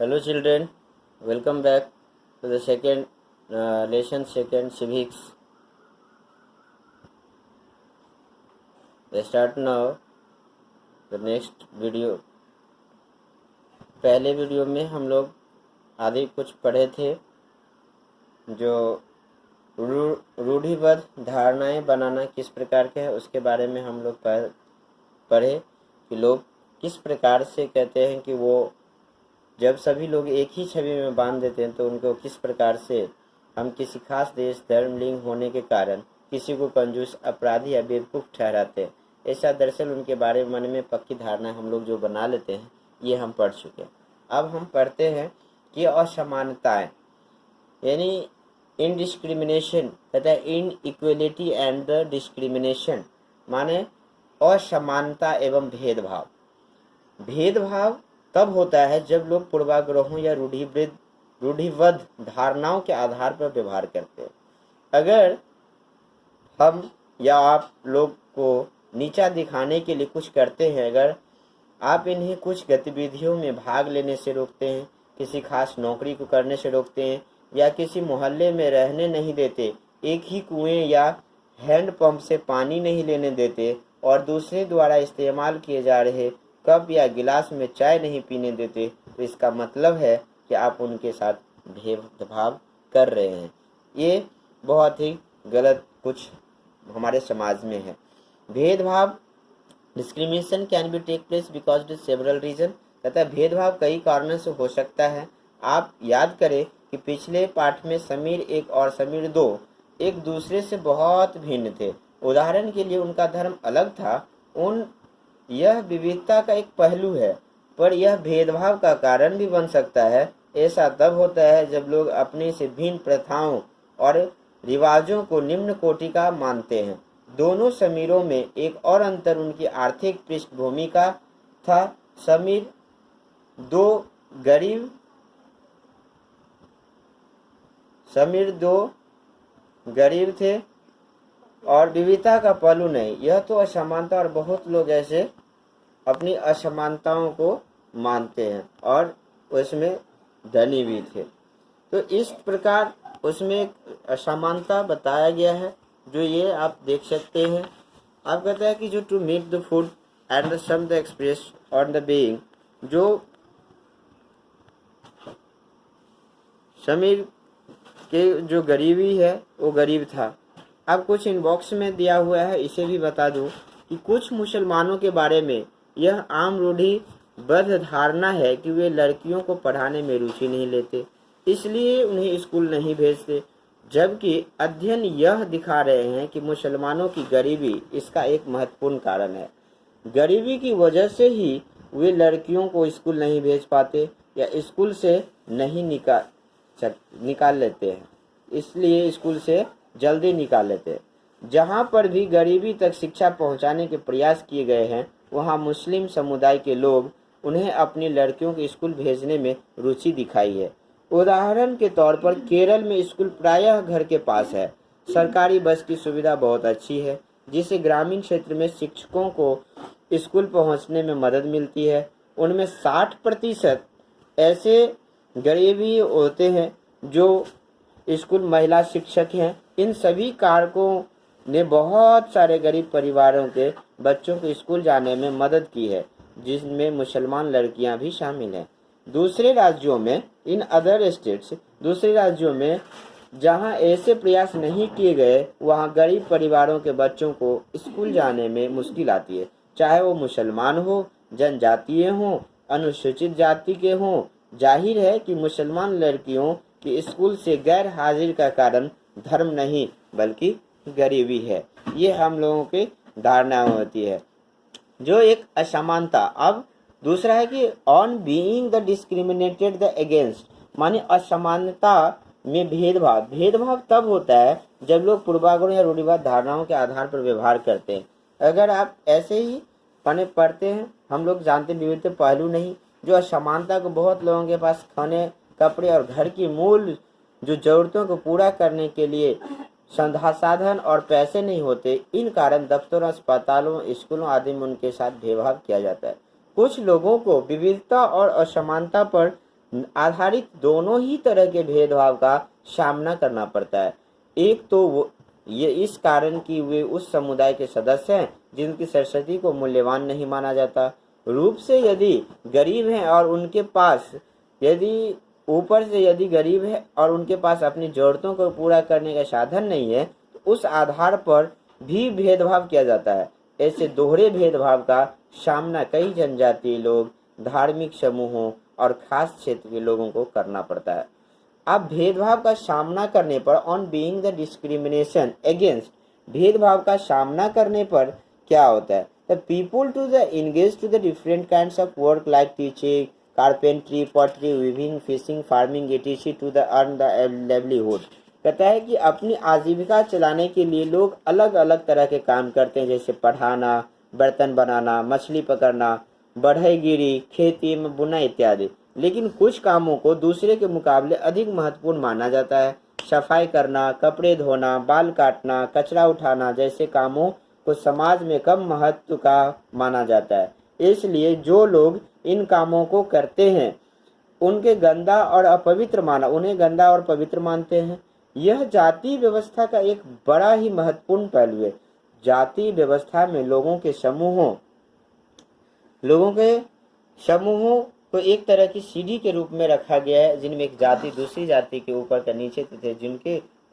Hello children, welcome back to the second lesson, second civics. Let's start now the next video. पहले video में हम लोग आदि कुछ पढ़े थे जो रूढ़िबद्ध धारणाएं बनाना किस प्रकार के है उसके बारे में हम लोग पढ़े कि लोग किस प्रकार से कहते हैं कि वो जब सभी लोग एक ही छवि में बांध देते हैं तो उनको किस प्रकार से हम किसी खास देश धर्म लिंग होने के कारण किसी को कंजूस अपराधी या बेवकूफ़ ठहराते हैं। ऐसा दरअसल उनके बारे में मन में पक्की धारणा हम लोग जो बना लेते हैं ये हम पढ़ चुके हैं। अब हम पढ़ते हैं कि असमानताएं यानी इनडिस्क्रिमिनेशन कहता है इन इक्वलिटी एंड द डिस्क्रिमिनेशन माने असमानता एवं भेदभाव। भेदभाव तब होता है जब लोग पूर्वाग्रहों या रूढ़िबद्ध धारणाओं के आधार पर व्यवहार करते हैं। अगर हम या आप लोग को नीचा दिखाने के लिए कुछ करते हैं, अगर आप इन्हें कुछ गतिविधियों में भाग लेने से रोकते हैं, किसी खास नौकरी को करने से रोकते हैं या किसी मोहल्ले में रहने नहीं देते, एक ही कुएं या हैंडपंप से पानी नहीं लेने देते और दूसरे द्वारा इस्तेमाल किए जा रहे कप या गिलास में चाय नहीं पीने देते, तो इसका मतलब है कि आप उनके साथ भेदभाव कर रहे हैं। ये बहुत ही गलत कुछ हमारे समाज में है। भेदभाव discrimination can be take place because of several reason कहता है भेदभाव कई कारणों से हो सकता है। आप याद करें कि पिछले पाठ में समीर 1 और समीर 2 एक दूसरे से बहुत भिन्न थे। उदाहरण के लिए उनका धर्म अलग था। यह विविधता का एक पहलू है, पर यह भेदभाव का कारण भी बन सकता है। ऐसा तब होता है जब लोग अपने से भिन्न प्रथाओं और रिवाजों को निम्न कोटि का मानते हैं। दोनों समीरों में एक और अंतर उनकी आर्थिक पृष्ठभूमि का था। समीर 2 गरीब थे और विविधता का पहलू नहीं। यह तो असमानता और बहुत लोग ऐसे अपनी असमानताओं को मानते हैं और उसमें धनी भी थे। तो इस प्रकार उसमें एक असमानता बताया गया है जो ये आप देख सकते हैं। आप कहते हैं कि जो to meet the food and the some the express on the being, जो समीर के जो गरीबी है वो गरीब था। अब कुछ इनबॉक्स में दिया हुआ है, इसे भी बता दूं कि कुछ मुसलमानों के बारे में यह आम रूढ़िबद्ध धारणा है कि वे लड़कियों को पढ़ाने में रुचि नहीं लेते, इसलिए उन्हें स्कूल नहीं भेजते, जबकि अध्ययन यह दिखा रहे हैं कि मुसलमानों की गरीबी इसका एक महत्वपूर्ण कारण है। गरीबी की वजह से ही वे लड़कियों को स्कूल नहीं भेज पाते या स्कूल से नहीं निकाल लेते हैं, इसलिए स्कूल से जल्दी निकाल लेते हैं। जहाँ पर भी गरीबी तक शिक्षा पहुँचाने के प्रयास किए गए हैं वहाँ मुस्लिम समुदाय के लोग उन्हें अपनी लड़कियों को स्कूल भेजने में रुचि दिखाई है। उदाहरण के तौर पर केरल में स्कूल प्रायः घर के पास है। सरकारी बस की सुविधा बहुत अच्छी है जिससे ग्रामीण क्षेत्र में शिक्षकों को स्कूल पहुंचने में मदद मिलती है। उनमें 60% ऐसे गरीबी होते हैं जो स्कूल महिला शिक्षक हैं। इन सभी कारकों ने बहुत सारे गरीब परिवारों के बच्चों को स्कूल जाने में मदद की है, जिसमें मुसलमान लड़कियां भी शामिल हैं। दूसरे राज्यों में जहां ऐसे प्रयास नहीं किए गए वहां गरीब परिवारों के बच्चों को स्कूल जाने में मुश्किल आती है, चाहे वो मुसलमान हो, जनजातीय हो, अनुसूचित जाति के हों। जाहिर है कि मुसलमान लड़कियों की स्कूल से गैर हाजिर का कारण धर्म नहीं बल्कि गरीबी है। ये हम लोगों की धारणा होती है जो एक असमानता। अब दूसरा है कि on being the discriminated the against माने असमानता में भेदभाव तब होता है जब लोग पूर्वाग्रह या रूढ़िबद्ध धारणाओं के आधार पर व्यवहार करते हैं। अगर आप ऐसे ही पढ़ते हैं, हम लोग जानते विविध पहलू नहीं, जो असमानता को बहुत लोगों के पास खाने कपड़े और घर की मूल जो जरूरतों को पूरा करने के लिए संसाधन और पैसे नहीं होते। इन कारण दफ्तरों, अस्पतालों, स्कूलों आदि में उनके साथ भेदभाव किया जाता है। कुछ लोगों को विविधता और असमानता पर आधारित दोनों ही तरह के भेदभाव का सामना करना पड़ता है। एक तो वो ये इस कारण कि वे उस समुदाय के सदस्य हैं जिनकी सरस्वती को मूल्यवान नहीं माना जाता। रूप से यदि गरीब हैं और उनके पास यदि ऊपर से यदि गरीब है और उनके पास अपनी जरूरतों को पूरा करने का साधन नहीं है, तो उस आधार पर भी भेदभाव किया जाता है। ऐसे दोहरे भेदभाव का सामना कई जनजातीय लोग, धार्मिक समूहों और खास क्षेत्र के लोगों को करना पड़ता है। अब भेदभाव का सामना करने पर, on being the discrimination against, भेदभाव का सामना करने पर क्या होता है? The people to the engage to the different kinds of work like teaching, carpentry, pottery, weaving, fishing, farming etc to the earn the livelihood. कहता है कि अपनी आजीविका चलाने के लिए लोग अलग अलग तरह के काम करते हैं, जैसे पढ़ाना, बर्तन बनाना, मछली पकड़ना, बढ़ईगिरी, खेती में बुनाई इत्यादि। लेकिन कुछ कामों को दूसरे के मुकाबले अधिक महत्वपूर्ण माना जाता है। सफाई करना, कपड़े धोना, बाल काटना, कचरा उठाना जैसे कामों को समाज में कम महत्व का माना जाता है। इसलिए जो लोग इन कामों को करते हैं उन्हें गंदा और अपवित्र मानते हैं। यह जाति व्यवस्था का एक बड़ा ही महत्वपूर्ण पहलू है। जाति व्यवस्था में लोगों के समूहों को एक तरह की सीढ़ी के रूप में रखा गया है, जिनमें एक जाति दूसरी जाति के ऊपर का नीचे थे,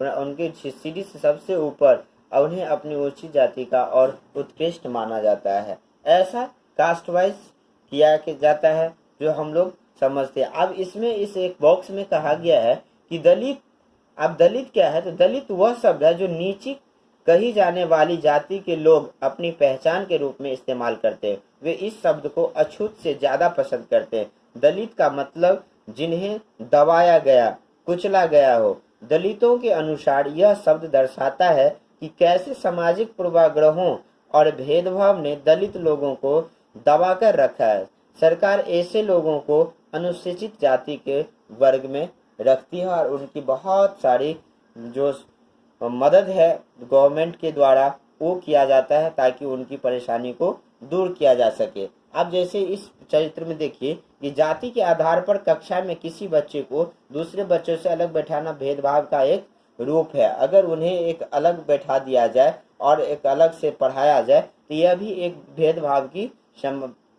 उनके सीढ़ी से सबसे ऊपर उन्हें अपनी ऊंची जाति का और उत्कृष्ट माना जाता है। ऐसा कास्ट वाइज किया जाता है जो हम लोग समझते हैं। अब इसमें इस एक बॉक्स में कहा गया है कि दलित। अब दलित क्या है? तो दलित वह शब्द है जो नीची कही जाने वाली जाति के लोग अपनी पहचान के रूप में इस्तेमाल करते हैं। वे इस शब्द को अछूत से ज्यादा पसंद करते हैं। दलित का मतलब जिन्हें दबाया गया, कुचला गया हो। दलितों के अनुसार यह शब्द दर्शाता है कि कैसे सामाजिक पूर्वाग्रहों और भेदभाव ने दलित लोगों को दबाकर रखा है। सरकार ऐसे लोगों को अनुसूचित जाति के वर्ग में रखती है और उनकी बहुत सारी जो मदद है गवर्नमेंट के द्वारा वो किया जाता है ताकि उनकी परेशानी को दूर किया जा सके। अब जैसे इस चरित्र में देखिए कि जाति के आधार पर कक्षा में किसी बच्चे को दूसरे बच्चों से अलग बैठाना भेदभाव का एक रूप है। अगर उन्हें एक अलग बैठा दिया जाए और एक अलग से पढ़ाया जाए तो यह भी एक भेदभाव की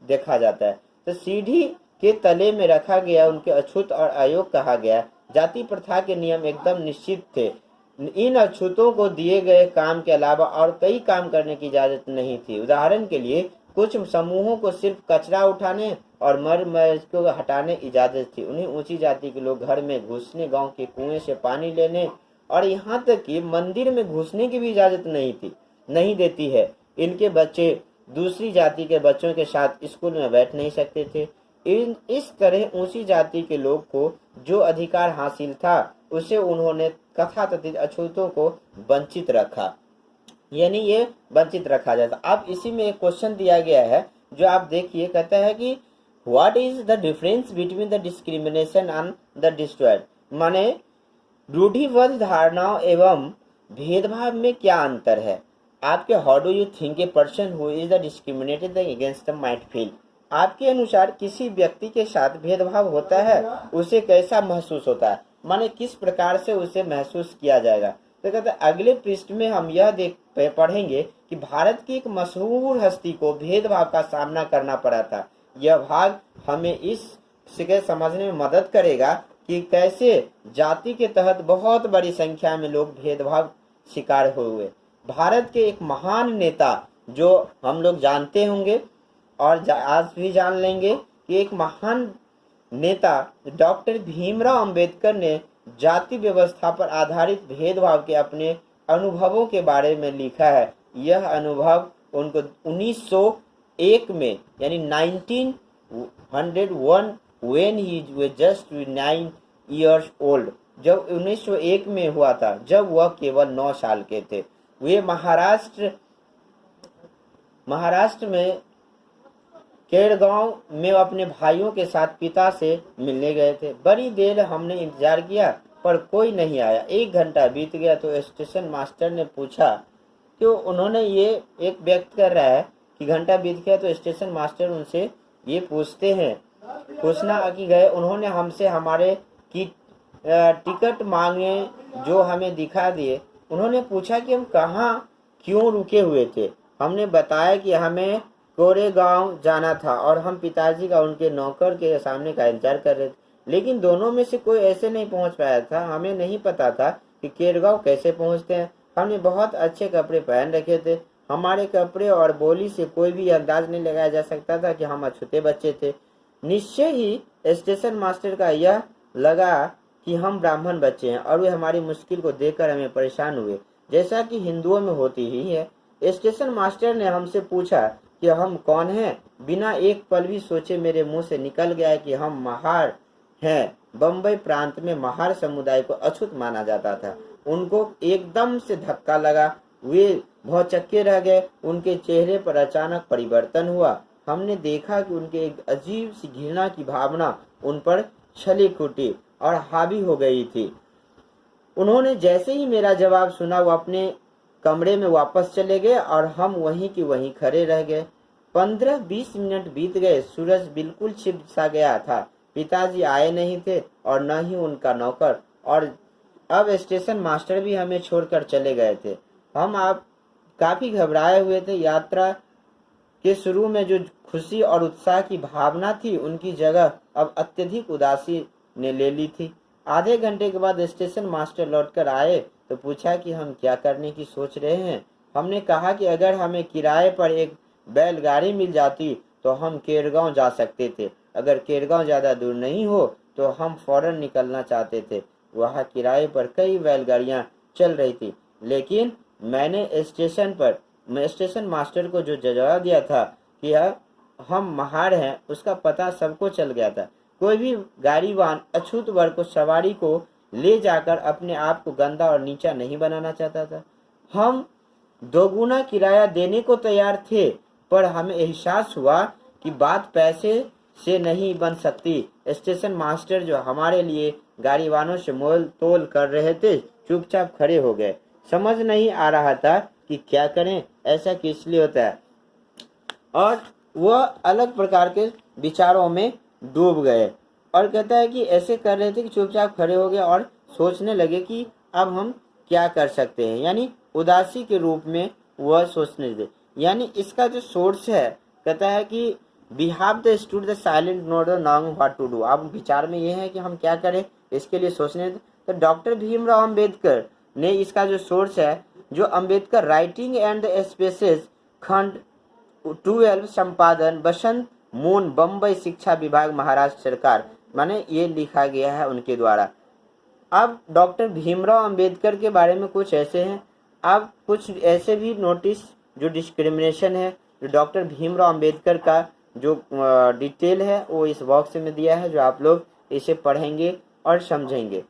देखा जाता है। तो सीढ़ी के तले में रखा गया उनके अछूत और अयोग्य कहा गया। जाति प्रथा के नियम एकदम निश्चित थे। इन अछूतों को दिए गए काम के अलावा और कई काम करने की इजाजत नहीं थी। उदाहरण के लिए कुछ समूहों को सिर्फ कचरा उठाने और मर को हटाने इजाजत थी। उन्हें ऊंची जाति के लोग घर में घुसने, गांव के कुएं से पानी लेने और यहाँ तक कि मंदिर में घुसने की भी इजाजत नहीं देती है। इनके बच्चे दूसरी जाति के बच्चों के साथ स्कूल में बैठ नहीं सकते थे। इस तरह ऊंची जाति के लोग को जो अधिकार हासिल था उसे उन्होंने कथाकथित अछूतों को वंचित रखा, यानी ये वंचित रखा जाता। अब इसी में एक क्वेश्चन दिया गया है जो आप देखिए, कहता है कि what is the difference between the discrimination and the destroyed, माने रूढ़िबद्ध धारणाओं एवं भेदभाव में क्या अंतर है। आपके how do you think a person who is the discriminated against might feel, आपके अनुसार किसी व्यक्ति के साथ भेदभाव होता है उसे कैसा महसूस होता है, माने किस प्रकार से उसे महसूस किया जाएगा। तो कहते हैं अगले पृष्ठ में हम यह पढ़ेंगे कि भारत की एक मशहूर हस्ती को भेदभाव का सामना करना पड़ा था। यह भाग हमें इससे समझने में मदद करेगा कि कैसे जाति के तहत बहुत बड़ी संख्या में लोग भेदभाव शिकार हुए। भारत के एक महान नेता जो हम लोग जानते होंगे और आज भी जान लेंगे कि एक महान नेता डॉक्टर भीमराव अंबेडकर ने जाति व्यवस्था पर आधारित भेदभाव के अपने अनुभवों के बारे में लिखा है। यह अनुभव उनको 1901 में यानी 1901 when he was just 9 years old, जब 1901 में हुआ था, जब वह केवल 9 साल के थे। वे महाराष्ट्र में केड़गांव में अपने भाइयों के साथ पिता से मिलने गए थे। बड़ी देर हमने इंतजार किया पर कोई नहीं आया। 1 घंटा बीत गया तो स्टेशन मास्टर ने पूछा, तो उन्होंने ये एक व्यक्त कर रहा है कि घंटा बीत गया तो स्टेशन मास्टर उनसे ये पूछते हैं पूछना कि गए, उन्होंने हमसे हमारे की टिकट मांगे जो हमें दिखा दिए। उन्होंने पूछा कि हम कहाँ क्यों रुके हुए थे। हमने बताया कि हमें कोरेगांव जाना था और हम पिताजी का उनके नौकर के सामने का इंतजार कर रहे थे, लेकिन दोनों में से कोई ऐसे नहीं पहुंच पाया था। हमें नहीं पता था कि केरगांव कैसे पहुंचते हैं। हमने बहुत अच्छे कपड़े पहन रखे थे। हमारे कपड़े और बोली से कोई भी अंदाज नहीं लगाया जा सकता था कि हम अछूते बच्चे थे। निश्चय ही स्टेशन मास्टर का यह लगा कि हम ब्राह्मण बच्चे हैं और वे हमारी मुश्किल को देखकर हमें परेशान हुए, जैसा कि हिंदुओं में होती ही है। स्टेशन मास्टर ने हमसे पूछा कि हम कौन हैं। बिना एक पल भी सोचे मेरे मुंह से निकल गया कि हम महार हैं। बम्बई प्रांत में महार समुदाय को अछूत माना जाता था। उनको एकदम से धक्का लगा, वे भौचक्के रह गए। उनके चेहरे पर अचानक परिवर्तन हुआ। हमने देखा कि उनके एक अजीब सी घृणा की भावना उन पर छली फूटी और हावी हो गई थी। उन्होंने जैसे ही मेरा जवाब सुना, वो अपने कमरे में वापस चले गए और हम वहीं की वहीं खड़े रह गए। 15-20 मिनट बीत गए। सूरज बिल्कुल छिप सा गया था। पिताजी आए नहीं थे और न ही उनका नौकर, और अब स्टेशन मास्टर भी हमें छोड़कर चले गए थे। हम आप काफी घबराए हुए थे। यात्रा के शुरू में जो खुशी और उत्साह की भावना थी, उनकी जगह अब अत्यधिक उदासी ने ले ली थी। आधे घंटे के बाद स्टेशन मास्टर लौटकर आए तो पूछा कि हम क्या करने की सोच रहे हैं। हमने कहा कि अगर हमें किराए पर एक बैलगाड़ी मिल जाती तो हम केरगांव जा सकते थे। अगर केरगांव ज्यादा दूर नहीं हो तो हम फौरन निकलना चाहते थे। वहाँ किराए पर कई बैलगाड़ियां चल रही थी, लेकिन मैंने स्टेशन मास्टर को जो जवाब दिया था कि हम महार हैं, उसका पता सबको चल गया था। कोई भी गाड़ीवान अछूत वर्ग को सवारी को ले जाकर अपने आप को गंदा और नीचा नहीं बनाना चाहता था। हम दोगुना किराया देने को तैयार थे, पर हमें एहसास हुआ कि बात पैसे से नहीं बन सकती। स्टेशन मास्टर जो हमारे लिए गाड़ीवानों से मोल तोल कर रहे थे, चुपचाप खड़े हो गए। समझ नहीं आ रहा था कि क्या करें, ऐसा किस लिए होता है, और वह अलग प्रकार के विचारों में डूब गए। और कहता है कि ऐसे कर रहे थे कि चुपचाप खड़े हो गए और सोचने लगे कि अब हम क्या कर सकते हैं, यानी उदासी के रूप में वह सोचने लगे। यानी इसका जो सोर्स है, कहता है कि we have the stood the silent nod knowing what to do. अब विचार में यह है कि हम क्या करें, इसके लिए सोचने। तो डॉक्टर भीमराव अंबेडकर ने इसका जो सोर्स है, जो अंबेडकर राइटिंग एंड स्पेसेस खंड 12 संपादन बसंत मून बम्बई शिक्षा विभाग महाराष्ट्र सरकार, माने ये लिखा गया है उनके द्वारा। अब डॉक्टर भीमराव अंबेडकर के बारे में कुछ ऐसे हैं। अब कुछ ऐसे भी नोटिस जो डिस्क्रिमिनेशन है, जो डॉक्टर भीमराव अंबेडकर का जो डिटेल है वो इस बॉक्स में दिया है, जो आप लोग इसे पढ़ेंगे और समझेंगे।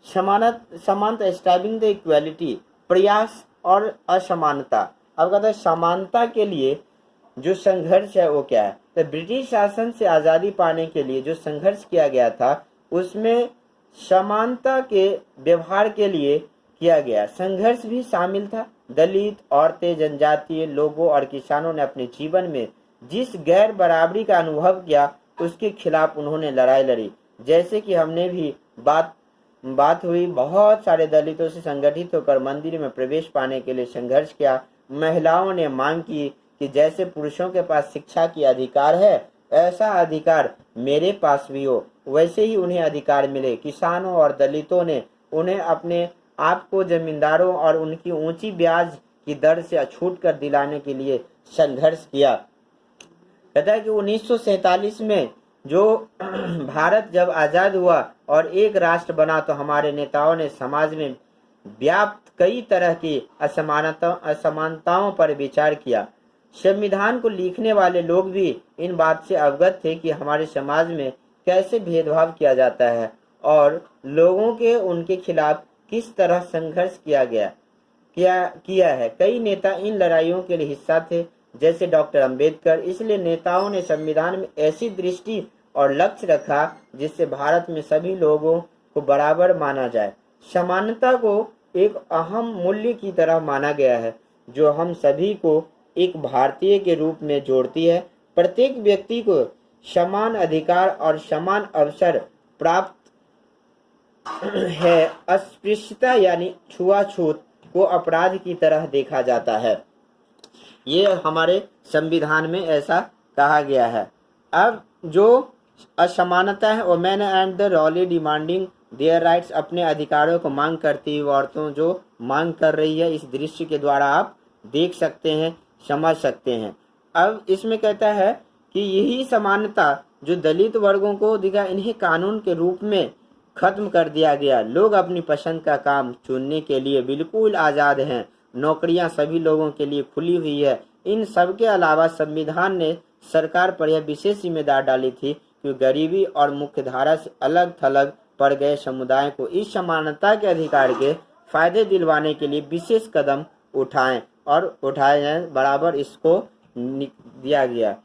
समानता स्टाइबिंग द इक्वालिटी, प्रयास और असमानता। अब कहते हैं समानता के लिए जो संघर्ष है वो क्या है। तो ब्रिटिश शासन से आज़ादी पाने के लिए जो संघर्ष किया गया था, उसमें समानता के व्यवहार के लिए किया गया संघर्ष भी शामिल था। दलित, औरतें, जनजातीय लोगों और किसानों ने अपने जीवन में जिस गैर बराबरी का अनुभव किया, उसके खिलाफ उन्होंने लड़ाई लड़ी। जैसे कि हमने भी बात हुई, बहुत सारे दलितों से संगठित होकर मंदिर में प्रवेश पाने के लिए संघर्ष किया। महिलाओं ने मांग की कि जैसे पुरुषों के पास शिक्षा की अधिकार है, ऐसा अधिकार मेरे पास भी हो, वैसे ही उन्हें अधिकार मिले। किसानों और दलितों ने उन्हें अपने आप को जमींदारों और उनकी ऊंची ब्याज की दर से छूट कर दिलाने के लिए संघर्ष किया। कहता है कि 1947 में जो भारत जब आजाद हुआ और एक राष्ट्र बना, तो हमारे नेताओं ने समाज में व्याप्त कई तरह की असमानताओं पर विचार किया। संविधान को लिखने वाले लोग भी इन बात से अवगत थे कि हमारे समाज में कैसे भेदभाव किया जाता है और लोगों के उनके खिलाफ किस तरह संघर्ष किया है। कई नेता इन लड़ाइयों के लिए हिस्सा थे, जैसे डॉक्टर अंबेडकर। इसलिए नेताओं ने संविधान में ऐसी दृष्टि और लक्ष्य रखा जिससे भारत में सभी लोगों को बराबर माना जाए। समानता को एक अहम मूल्य की तरह माना गया है, जो हम सभी को एक भारतीय के रूप में जोड़ती है। प्रत्येक व्यक्ति को समान अधिकार और समान अवसर प्राप्त है। अस्पृश्यता यानी छुआछूत को अपराध की तरह देखा जाता है। ये हमारे संविधान में ऐसा कहा गया है। अब जो असमानता है, women and the really demanding their rights, अपने अधिकारों को मांग करती हुई औरतों जो मांग कर रही है, इस दृश्य के द्वारा आप देख सकते हैं, समझ सकते हैं। अब इसमें कहता है कि यही समानता जो दलित वर्गों को दिखा, इन्हें कानून के रूप में खत्म कर दिया गया। लोग अपनी पसंद का काम चुनने के लिए बिल्कुल आज़ाद हैं। नौकरियां सभी लोगों के लिए खुली हुई है। इन सब के अलावा संविधान ने सरकार पर यह विशेष जिम्मेदारी डाली थी कि गरीबी और मुख्यधारा से अलग थलग पड़ गए समुदाय को इस समानता के अधिकार के फायदे दिलवाने के लिए विशेष कदम उठाएं और उठाए जाएं, बराबर इसको दिया गया।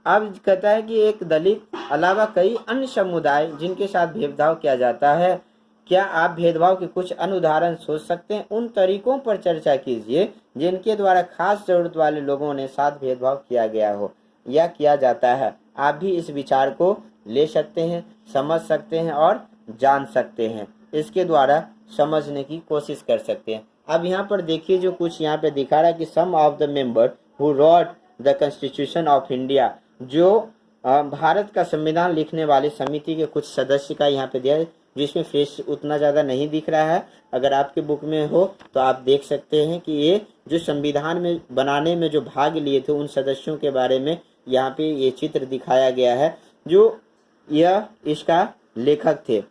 अब कहता है कि एक दलित अलावा कई अन्य समुदाय जिनके साथ भेदभाव किया जाता है, क्या आप भेदभाव के कुछ अन्य उदाहरण सोच सकते हैं? उन तरीकों पर चर्चा कीजिए जिनके द्वारा खास जरूरत वाले लोगों ने साथ भेदभाव किया गया हो या किया जाता है। आप भी इस विचार को ले सकते हैं, समझ सकते हैं और जान सकते हैं। इसके द्वारा समझने की कोशिश कर सकते हैं। अब यहाँ पर देखिए जो कुछ यहाँ पे दिखा रहा है कि some of the member who wrote the constitution of India, जो भारत का संविधान लिखने वाली समिति के कुछ सदस्य का यहाँ पे दिया है, जिसमें फेस उतना ज़्यादा नहीं दिख रहा है। अगर आपके बुक में हो तो आप देख सकते हैं कि ये जो संविधान में बनाने में जो भाग लिए थे उन सदस्यों के बारे में यहाँ पे ये चित्र दिखाया गया है, जो यह इसका लेखक थे।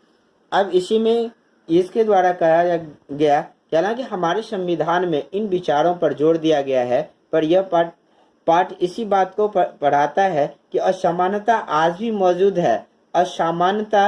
अब इसी में इसके द्वारा कहा गया कि हालांकि हमारे संविधान में इन विचारों पर जोर दिया गया है, पर यह पाठ इसी बात को पढ़ाता है कि असमानता आज भी मौजूद है। असमानता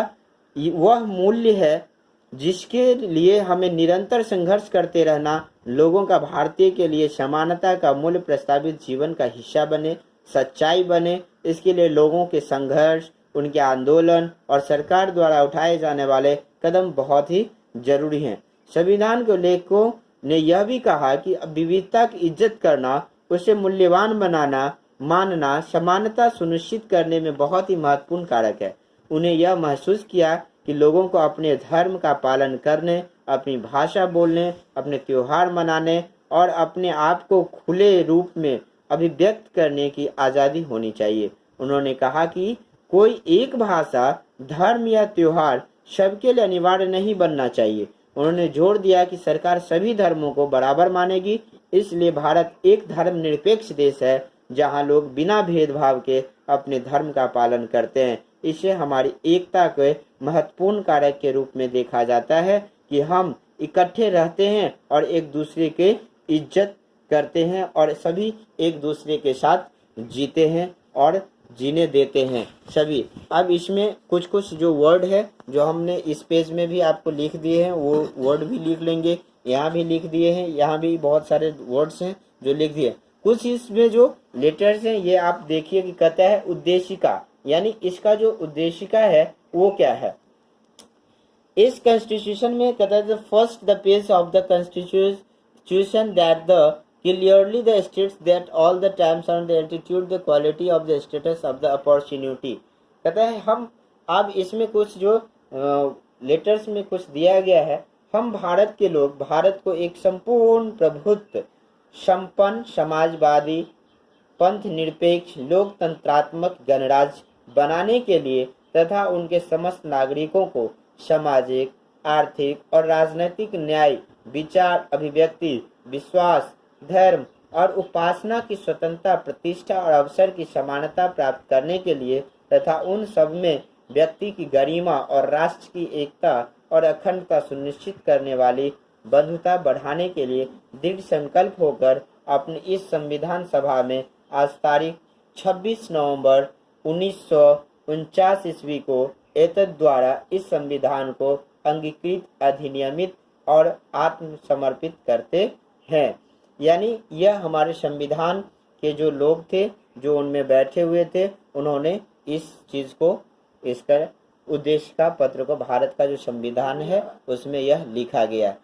वह मूल्य है जिसके लिए हमें निरंतर संघर्ष करते रहना। लोगों का भारतीय के लिए समानता का मूल्य प्रस्तावित जीवन का हिस्सा बने, सच्चाई बने। इसके लिए लोगों के संघर्ष, उनके आंदोलन और सरकार द्वारा उठाए जाने वाले कदम बहुत ही जरूरी हैं। संविधान के लेखकों ने यह भी कहा कि विविधता की इज्जत करना, उसे मूल्यवान बनाना, मानना समानता सुनिश्चित करने में बहुत ही महत्वपूर्ण कारक है। उन्हें यह महसूस किया कि लोगों को अपने धर्म का पालन करने, अपनी भाषा बोलने, अपने त्योहार मनाने और अपने आप को खुले रूप में अभिव्यक्त करने की आज़ादी होनी चाहिए। उन्होंने कहा कि कोई एक भाषा, धर्म या त्योहार सबके लिए अनिवार्य नहीं बनना चाहिए। उन्होंने जोर दिया कि सरकार सभी धर्मों को बराबर मानेगी, इसलिए भारत एक धर्मनिरपेक्ष देश है जहां लोग बिना भेदभाव के अपने धर्म का पालन करते हैं। इसे हमारी एकता के महत्वपूर्ण कारक के रूप में देखा जाता है कि हम इकट्ठे रहते हैं और एक दूसरे के इज्जत करते हैं और सभी एक दूसरे के साथ जीते हैं और जीने देते हैं सभी। अब इसमें कुछ कुछ जो वर्ड है जो हमने इस पेज में भी आपको लिख दिए हैं, वो वर्ड भी लिख लेंगे। यहाँ भी लिख दिए हैं, यहाँ भी बहुत सारे वर्ड्स हैं जो लिख दिए। कुछ इसमें जो लेटर्स हैं ये आप देखिए कि कहता है उद्देशिका, यानी इसका जो उद्देशिका है वो क्या है। इस कॉन्स्टिट्यूशन में कहता है first the page of the constitution that the clearly the states that all the times and the attitude the quality of the status of the opportunity। कहता है हम अब इसमें कुछ जो लेटर्स में कुछ दिया गया है, हम भारत के लोग भारत को एक संपूर्ण प्रभुत्व, संपन्न, समाजवादी, पंथ निरपेक्ष, लोकतंत्रात्मक गणराज्य बनाने के लिए तथा उनके समस्त नागरिकों को सामाजिक, आर्थिक और राजनीतिक न्याय, विचार अभिव्यक्ति, विश्वास, धर्म और उपासना की स्वतंत्रता, प्रतिष्ठा और अवसर की समानता प्राप्त करने के लिए तथा उन सब में व्यक्ति की गरिमा और राष्ट्र की एकता और अखंडता सुनिश्चित करने वाली बंधुता बढ़ाने के लिए दृढ़ संकल्प होकर अपनी इस संविधान सभा में आज तारीख 26 नवंबर 1949 ईस्वी को एतद द्वारा इस संविधान को अंगीकृत, अधिनियमित और आत्मसमर्पित करते हैं। यानी यह हमारे संविधान के जो लोग थे, जो उनमें बैठे हुए थे, उन्होंने इस चीज को, इसका उद्देश्य का पत्र को, भारत का जो संविधान है उसमें यह लिखा गया।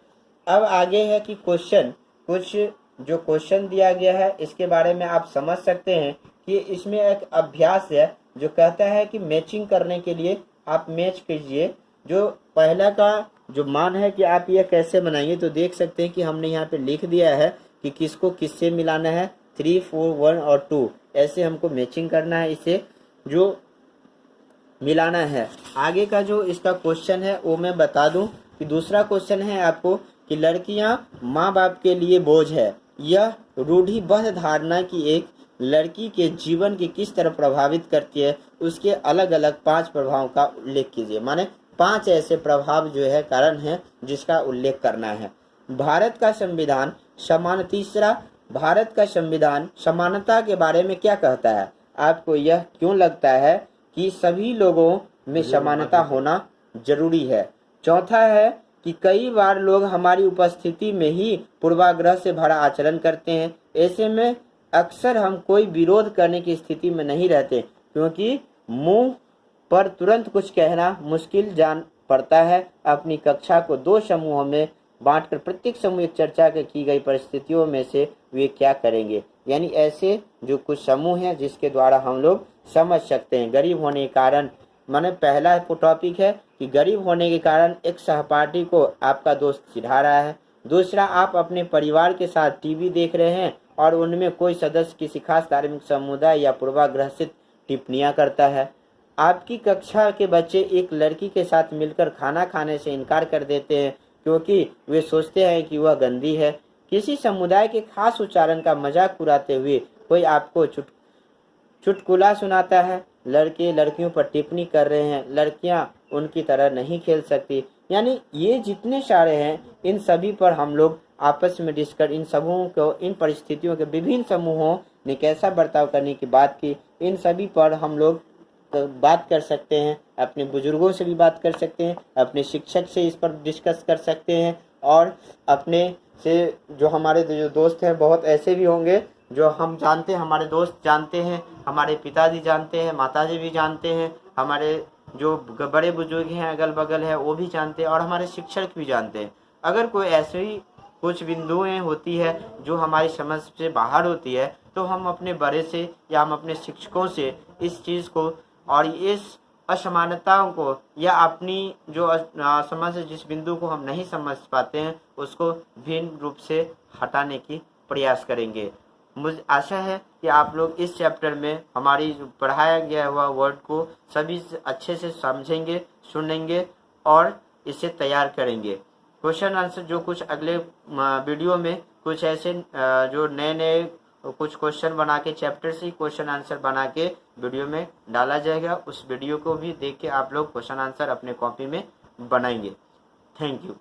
अब आगे है कि क्वेश्चन, कुछ जो क्वेश्चन दिया गया है इसके बारे में आप समझ सकते हैं कि इसमें एक अभ्यास है जो कहता है कि मैचिंग करने के लिए आप मैच कीजिए। जो पहला का जो मान है कि आप यह कैसे बनाएंगे, तो देख सकते हैं कि हमने यहाँ पे लिख दिया है कि किसको किससे मिलाना है, 3, 4, 1 और 2 ऐसे हमको मैचिंग करना है, इसे जो मिलाना है। आगे का जो इसका क्वेश्चन है वो मैं बता दूं कि दूसरा क्वेश्चन है आपको कि लड़कियां माँ बाप के लिए बोझ है। यह रूढ़िबद्ध धारणा की एक लड़की के जीवन की किस तरह प्रभावित करती है, उसके अलग अलग 5 प्रभावों का उल्लेख कीजिए। माने 5 ऐसे प्रभाव जो है कारण है जिसका उल्लेख करना है। भारत का संविधान समान तीसरा, भारत का संविधान समानता के बारे में क्या कहता है? आपको यह क्यों लगता है कि सभी लोगों में समानता होना जरूरी है? चौथा है कि कई बार लोग हमारी उपस्थिति में ही पूर्वाग्रह से भरा आचरण करते हैं। ऐसे में अक्सर हम कोई विरोध करने की स्थिति में नहीं रहते, क्योंकि मुंह पर तुरंत कुछ कहना मुश्किल जान पड़ता है। अपनी कक्षा को 2 समूहों में बांटकर प्रत्येक समूह एक चर्चा के की गई परिस्थितियों में से वे क्या करेंगे। यानी ऐसे जो कुछ समूह हैं जिसके द्वारा हम लोग समझ सकते हैं। गरीब होने के कारण, माने पहला टॉपिक है कि गरीब होने के कारण एक सहपाठी को आपका दोस्त चिढ़ा रहा है। दूसरा, आप अपने परिवार के साथ टीवी देख रहे हैं और उनमें कोई सदस्य किसी खास धार्मिक समुदाय या पूर्वाग्रहित टिप्पणियां करता है। आपकी कक्षा के बच्चे एक लड़की के साथ मिलकर खाना खाने से इनकार कर देते हैं क्योंकि वे सोचते हैं कि वह गंदी है। किसी समुदाय के खास उच्चारण का मजाक उड़ाते हुए कोई आपको चुटकुला सुनाता है। लड़के लड़कियों पर टिप्पणी कर रहे हैं, लड़कियां उनकी तरह नहीं खेल सकती। यानी ये जितने सारे हैं, इन सभी पर हम लोग आपस में डिस्कस, इन समूहों को, इन परिस्थितियों के विभिन्न समूहों ने कैसा बर्ताव करने की बात की, इन सभी पर हम लोग बात कर सकते हैं। अपने बुजुर्गों से भी बात कर सकते हैं, अपने शिक्षक से इस पर डिस्कस कर सकते हैं, और अपने से जो हमारे जो दोस्त हैं, बहुत ऐसे भी होंगे जो हम जानते हैं, हमारे दोस्त जानते हैं, हमारे पिताजी जानते हैं, माताजी भी जानते हैं, हमारे जो बड़े बुजुर्ग हैं अगल बगल है वो भी जानते हैं, और हमारे शिक्षक भी जानते हैं। अगर कोई ऐसे ही कुछ बिंदुएं होती है जो हमारी समझ से बाहर होती है, तो हम अपने बड़े से या हम अपने शिक्षकों से इस चीज़ को और इस असमानताओं को या अपनी जो समझ से जिस बिंदु को हम नहीं समझ पाते हैं उसको भिन्न रूप से हटाने की प्रयास करेंगे। मुझे आशा है कि आप लोग इस चैप्टर में हमारी जो पढ़ाया गया हुआ वर्ड को सभी अच्छे से समझेंगे, सुनेंगे और इसे तैयार करेंगे। क्वेश्चन आंसर जो कुछ अगले वीडियो में कुछ ऐसे जो नए नए कुछ क्वेश्चन बना के चैप्टर से क्वेश्चन आंसर बना के वीडियो में डाला जाएगा। उस वीडियो को भी देख के आप लोग क्वेश्चन आंसर अपने कॉपी में बनाएंगे। Thank you.